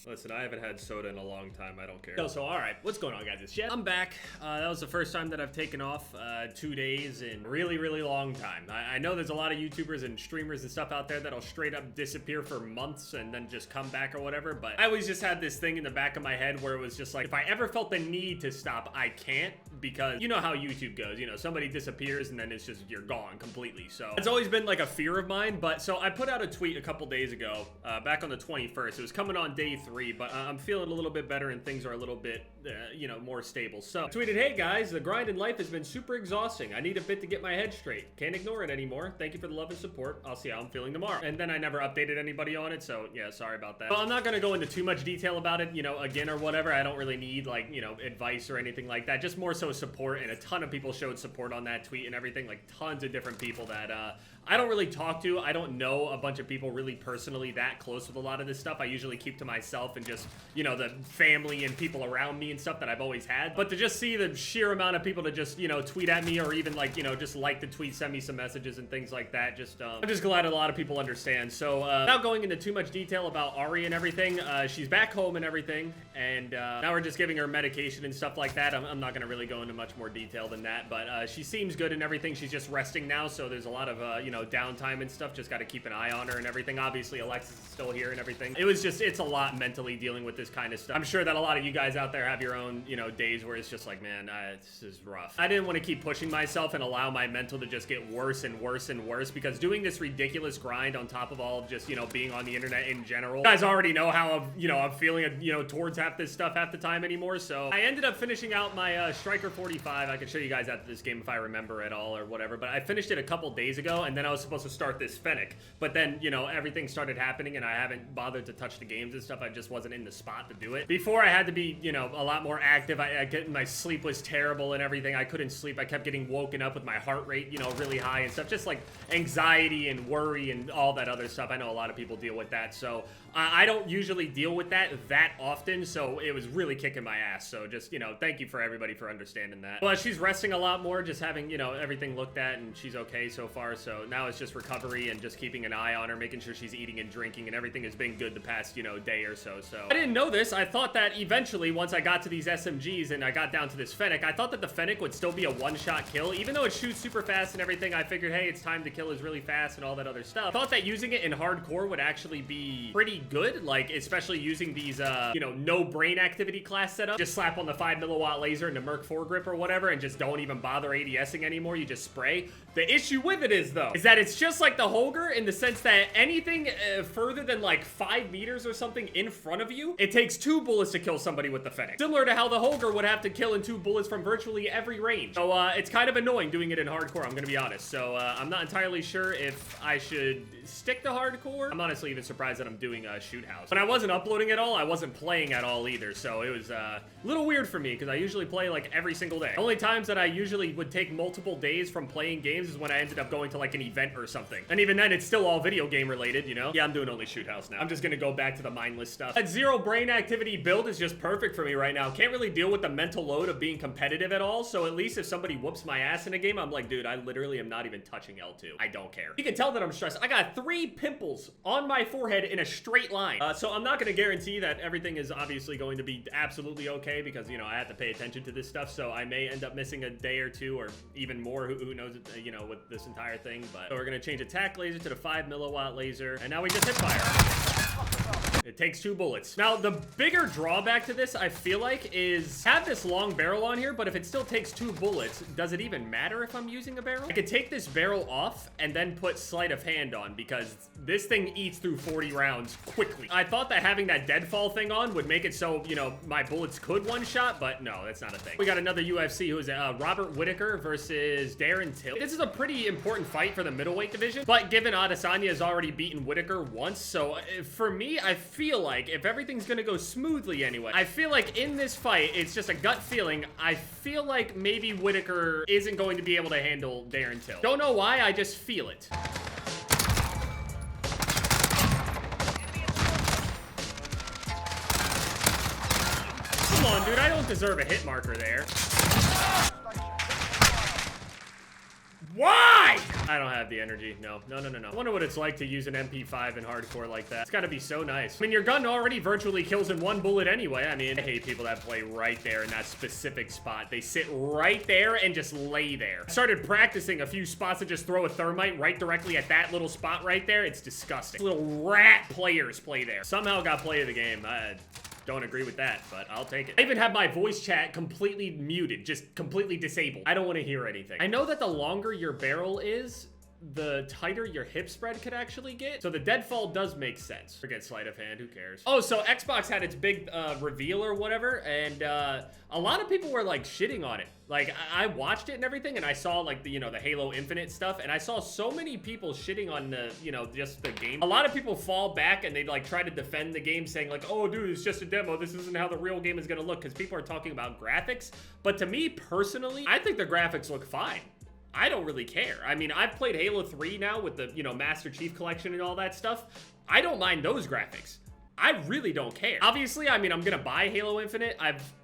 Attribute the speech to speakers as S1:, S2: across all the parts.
S1: Listen, I haven't had soda in a long time. I don't care. So all right, what's going on, guys? It's Jeff. I'm back. That was the first time that I've taken off 2 days in a really, really long time. I know there's a lot of YouTubers and streamers and stuff out there that'll straight up disappear for months and then just come back or whatever, but I always just had this thing in the back of my head where it was just like, if I ever felt the need to stop, I can't, because you know how YouTube goes. You know, somebody disappears and then it's just, you're gone completely. So it's always been like a fear of mine. But so I put out a tweet a couple days ago, back on the 21st. It was coming on day 3, but I'm feeling a little bit better and things are a little bit, you know, more stable. So I tweeted, hey guys, the grind in life has been super exhausting. I need a bit to get my head straight. Can't ignore it anymore. Thank you for the love and support. I'll see how I'm feeling tomorrow. And then I never updated anybody on it. So yeah, sorry about that. Well, I'm not going to go into too much detail about it, you know, again or whatever. I don't really need like, you know, advice or anything like that. Just more so support. And a ton of people showed support on that tweet and everything, like tons of different people that I don't really talk to. I don't know a bunch of people really personally that close with a lot of this stuff. I usually keep to myself and just, you know, the family and people around me and stuff that I've always had. But to just see the sheer amount of people to just, you know, tweet at me or even like, you know, just like the tweet, send me some messages and things like that. Just, I'm just glad a lot of people understand. So, without going into too much detail about Ari and everything, she's back home and everything. And, now we're just giving her medication and stuff like that. I'm not going to really go into much more detail than that, but, she seems good and everything. She's just resting now. So there's a lot of, you know, downtime and stuff. Just got to keep an eye on her and everything. Obviously, Alexis is still here and everything. It was just, it's a lot mentally dealing with this kind of stuff. I'm sure that a lot of you guys out there have your own, you know, days where it's just like, man, this is rough. I didn't want to keep pushing myself and allow my mental to just get worse and worse and worse, because doing this ridiculous grind on top of all of just, you know, being on the internet in general, you guys already know how I'm feeling, you know, towards half this stuff half the time anymore. So I ended up finishing out my Striker 45. I can show you guys after this game if I remember at all or whatever, but I finished it a couple days ago, and then I was supposed to start this FENNEC, but then, you know, everything started happening and I haven't bothered to touch the games and stuff. I just wasn't in the spot to do it. Before, I had to be, you know, a lot more active. My sleep was terrible and everything. I couldn't sleep. I kept getting woken up with my heart rate, you know, really high and stuff. Just like anxiety and worry and all that other stuff. I know a lot of people deal with that. So I don't usually deal with that often. So it was really kicking my ass. So just, you know, thank you for everybody for understanding that. But she's resting a lot more, just having, you know, everything looked at, and she's okay so far. So now it's just recovery and just keeping an eye on her, making sure she's eating and drinking, and everything has been good the past, you know, day or so. So I didn't know this. I thought that eventually, once I got to these SMGs and I got down to this FENNEC, I thought that the FENNEC would still be a one-shot kill. Even though it shoots super fast and everything, I figured, hey, its time to kill is really fast and all that other stuff. I thought that using it in hardcore would actually be pretty good, like, especially using these, you know, no brain activity class setup. Just slap on the 5mm laser and the Merc foregrip or whatever, and just don't even bother ADSing anymore. You just spray. The issue with it is, though, is that it's just like the Holger in the sense that anything further than like 5 meters or something in front of you, it takes 2 bullets to kill somebody with the FENNEC. Similar to how the Holger would have to kill in 2 bullets from virtually every range. So it's kind of annoying doing it in hardcore, I'm gonna be honest. So I'm not entirely sure if I should stick to hardcore. I'm honestly even surprised that I'm doing Shoot House. When I wasn't uploading at all, I wasn't playing at all either. So it was a little weird for me, because I usually play like every single day. The only times that I usually would take multiple days from playing games is when I ended up going to like an event or something. And even then, it's still all video game related, you know? Yeah, I'm doing only Shoot House now. I'm just gonna go back to the mindless stuff. That zero brain activity build is just perfect for me right now. Can't really deal with the mental load of being competitive at all. So at least if somebody whoops my ass in a game, I'm like, dude, I literally am not even touching L2. I don't care. You can tell that I'm stressed. I got 3 pimples on my forehead in a straight line. So I'm not gonna guarantee that everything is obviously going to be absolutely okay, because, you know, I have to pay attention to this stuff. So I may end up missing a day or 2 or even more. Who knows, you know, with this entire thing. But so we're gonna change attack laser to the 5mm laser, and now we just hit fire. It takes 2 bullets. Now, the bigger drawback to this, I feel like, is have this long barrel on here, but if it still takes 2 bullets, does it even matter if I'm using a barrel? I could take this barrel off and then put sleight of hand on, because this thing eats through 40 rounds quickly. I thought that having that deadfall thing on would make it so, you know, my bullets could one-shot, but no, that's not a thing. We got another UFC who's Robert Whittaker versus Darren Till. This is a pretty important fight for the middleweight division, but given Adesanya has already beaten Whittaker once, so for me, I feel like if everything's gonna go smoothly anyway, I feel like in this fight, it's just a gut feeling. I feel like maybe Whittaker isn't going to be able to handle Darren Till. Don't know why, I just feel it. Come on, dude, I don't deserve a hit marker there. Why? I don't have the energy. No. I wonder what it's like to use an MP5 in hardcore like that. It's gotta be so nice. I mean, your gun already virtually kills in one bullet anyway. I mean, I hate people that play right there in that specific spot. They sit right there and just lay there. I started practicing a few spots to just throw a thermite right directly at that little spot right there. It's disgusting. Little rat players play there. Somehow got play of the game. I don't agree with that, but I'll take it. I even have my voice chat completely muted, just completely disabled. I don't want to hear anything. I know that the longer your barrel is, the tighter your hip spread could actually get. So the deadfall does make sense. Forget sleight of hand, who cares? Oh, so Xbox had its big reveal or whatever, and a lot of people were like shitting on it. Like I watched it and everything, and I saw like the, you know, the Halo Infinite stuff, and I saw so many people shitting on the, you know, just the game. A lot of people fall back and they like try to defend the game saying like, oh dude, it's just a demo. This isn't how the real game is gonna look, because people are talking about graphics. But to me personally, I think the graphics look fine. I don't really care. I mean, I've played Halo 3 now with the, you know, Master Chief Collection and all that stuff. I don't mind those graphics. I really don't care. Obviously, I mean, I'm gonna buy Halo Infinite.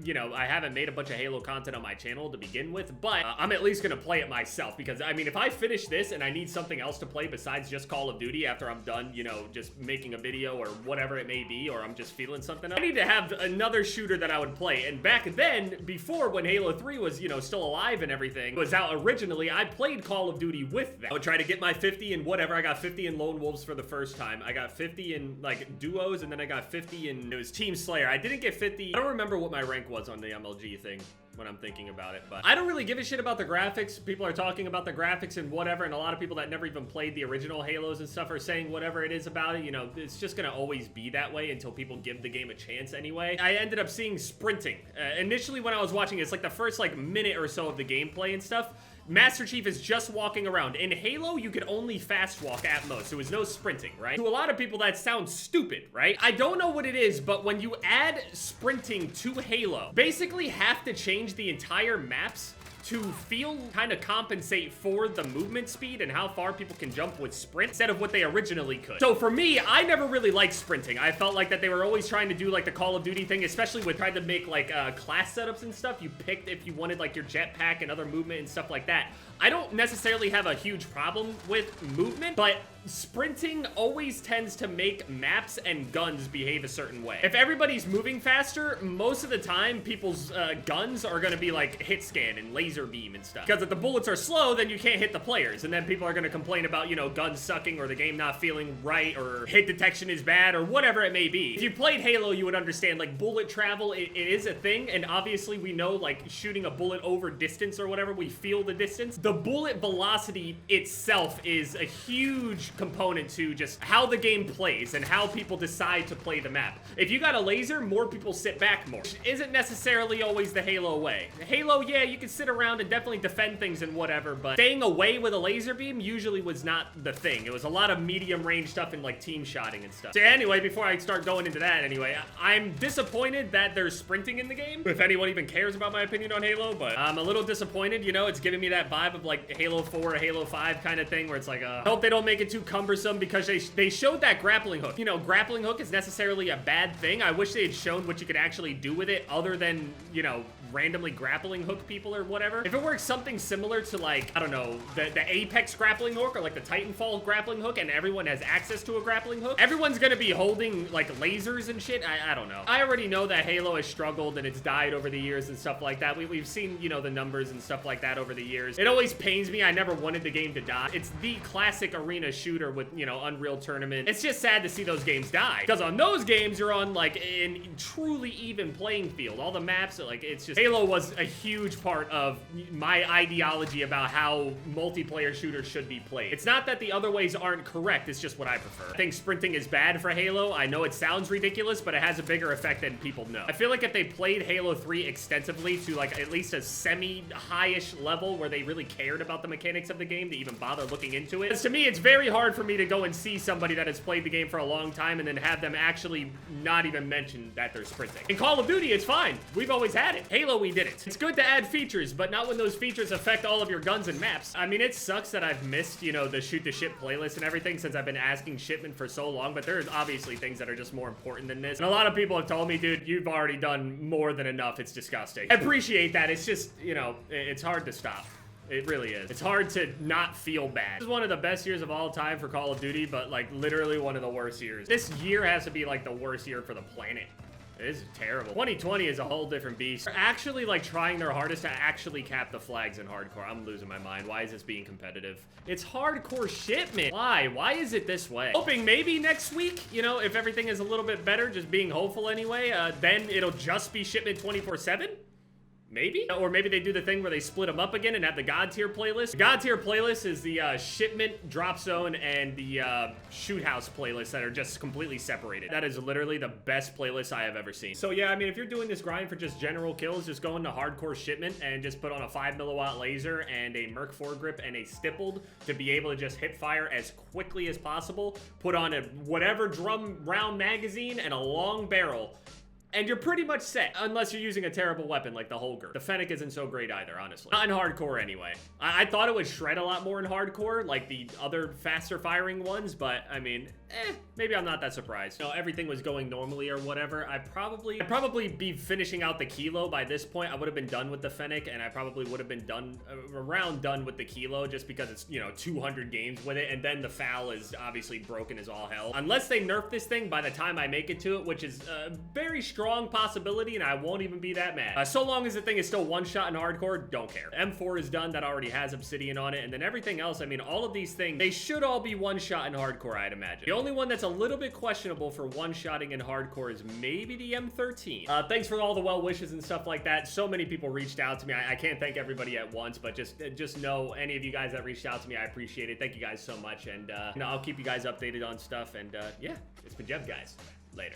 S1: You know, I haven't made a bunch of Halo content on my channel to begin with, but I'm at least gonna play it myself, because I mean, if I finish this and I need something else to play besides just Call of Duty after I'm done, you know, just making a video or whatever it may be, or I'm just feeling something else, I need to have another shooter that I would play. And back then, before when Halo 3 was, you know, still alive and everything, was out originally, I played Call of Duty with them. I would try to get my 50 in whatever. I got 50 in Lone Wolves for the first time. I got 50 in like duos, and then I got 50 in, it was Team Slayer. I didn't get 50. I don't remember what my rank was on the MLG thing when I'm thinking about it, but I don't really give a shit about the graphics. People are talking about the graphics and whatever, and a lot of people that never even played the original Halos and stuff are saying whatever it is about it. You know, it's just gonna always be that way until people give the game a chance anyway. I ended up seeing sprinting. Initially when I was watching, it's like the first like minute or so of the gameplay and stuff, Master Chief is just walking around. In Halo, you could only fast walk at most. There was no sprinting, right? To a lot of people, that sounds stupid, right? I don't know what it is, but when you add sprinting to Halo, basically have to change the entire maps to kind of compensate for the movement speed and how far people can jump with sprint instead of what they originally could. So for me, I never really liked sprinting. I felt like that they were always trying to do like the Call of Duty thing, especially with trying to make like class setups and stuff. You picked if you wanted like your jetpack and other movement and stuff like that. I don't necessarily have a huge problem with movement, but sprinting always tends to make maps and guns behave a certain way. If everybody's moving faster, most of the time people's guns are gonna be like hit scan and laser beam and stuff. Because if the bullets are slow, then you can't hit the players, and then people are gonna complain about, you know, guns sucking or the game not feeling right or hit detection is bad or whatever it may be. If you played Halo, you would understand like bullet travel, it is a thing, and obviously we know like shooting a bullet over distance or whatever, we feel the distance. The bullet velocity itself is a huge component to just how the game plays and how people decide to play the map. If you got a laser, more people sit back more. Which isn't necessarily always the Halo way. Halo, yeah, you can sit around and definitely defend things and whatever, but staying away with a laser beam usually was not the thing. It was a lot of medium range stuff and like team shotting and stuff. So anyway, before I start going into that anyway, I'm disappointed that there's sprinting in the game, if anyone even cares about my opinion on Halo, but I'm a little disappointed. You know, it's giving me that vibe of like Halo 4 or Halo 5 kind of thing where it's like, I hope they don't make it too cumbersome, because they showed that grappling hook. You know, grappling hook is necessarily a bad thing. I wish they had shown what you could actually do with it other than, you know, randomly grappling hook people or whatever. If it works something similar to like, I don't know, the Apex grappling hook or like the Titanfall grappling hook, and everyone has access to a grappling hook, everyone's gonna be holding like lasers and shit. I don't know. I already know that Halo has struggled and it's died over the years and stuff like that. We've seen, you know, the numbers and stuff like that over the years. It always pains me. I never wanted the game to die. It's the classic arena shooter with, you know, Unreal Tournament. It's just sad to see those games die, because on those games you're on like a truly even playing field. All the maps are like, it's just, Halo was a huge part of my ideology about how multiplayer shooters should be played. It's not that the other ways aren't correct, it's just what I prefer. I think sprinting is bad for Halo. I know it sounds ridiculous, but it has a bigger effect than people know. I feel like if they played Halo 3 extensively to like at least a semi-high-ish level where they really cared about the mechanics of the game to even bother looking into it. Because to me, it's very hard for me to go and see somebody that has played the game for a long time and then have them actually not even mention that they're sprinting. In Call of Duty, it's fine. We've always had it. Halo, we did it. It's good to add features, but not when those features affect all of your guns and maps. I mean, it sucks that I've missed, you know, the shoot the ship playlist and everything since I've been asking Shipment for so long, but there's obviously things that are just more important than this. And a lot of people have told me, dude, you've already done more than enough. It's disgusting. I appreciate that. It's just, you know, it's hard to stop. It really is. It's hard to not feel bad. This is one of the best years of all time for Call of Duty, but like literally one of the worst years. This year has to be like the worst year for the planet. This is terrible. 2020 is a whole different beast. They're actually like trying their hardest to actually cap the flags in hardcore. I'm losing my mind. Why is this being competitive? It's hardcore shipment. Why? Why is it this way? Hoping maybe next week, you know, if everything is a little bit better, just being hopeful anyway, then it'll just be shipment 24/7. Maybe? Or maybe they do the thing where they split them up again and have the God tier playlist. The God tier playlist is the shipment, drop zone, and the shoot house playlist that are just completely separated. That is literally the best playlist I have ever seen. So yeah, I mean, if you're doing this grind for just general kills, just go into hardcore shipment and just put on a 5 milliwatt laser and a Merc foregrip and a stippled to be able to just hip fire as quickly as possible. Put on a whatever drum round magazine and a long barrel. And you're pretty much set, unless you're using a terrible weapon like the Holger. The FENNEC isn't so great either, honestly. Not in hardcore anyway. I thought it would shred a lot more in hardcore, like the other faster firing ones, but I mean, maybe I'm not that surprised. You know, everything was going normally or whatever. I'd probably be finishing out the kilo by this point. I would have been done with the FENNEC, and I probably would have been done, around done with the kilo, just because it's, you know, 200 games with it, and then the FAL is obviously broken as all hell. Unless they nerf this thing by the time I make it to it, which is very strong possibility, and I won't even be that mad. So long as the thing is still one shot in hardcore, don't care. M4 is done, that already has Obsidian on it, and then everything else, I mean, all of these things, they should all be one shot in hardcore, I'd imagine. The only one that's a little bit questionable for one shotting in hardcore is maybe the M13. Thanks for all the well wishes and stuff like that. So many people reached out to me. I can't thank everybody at once, but just know any of you guys that reached out to me, I appreciate it. Thank you guys so much, and I'll keep you guys updated on stuff, and yeah, it's been Jeff, guys. Later.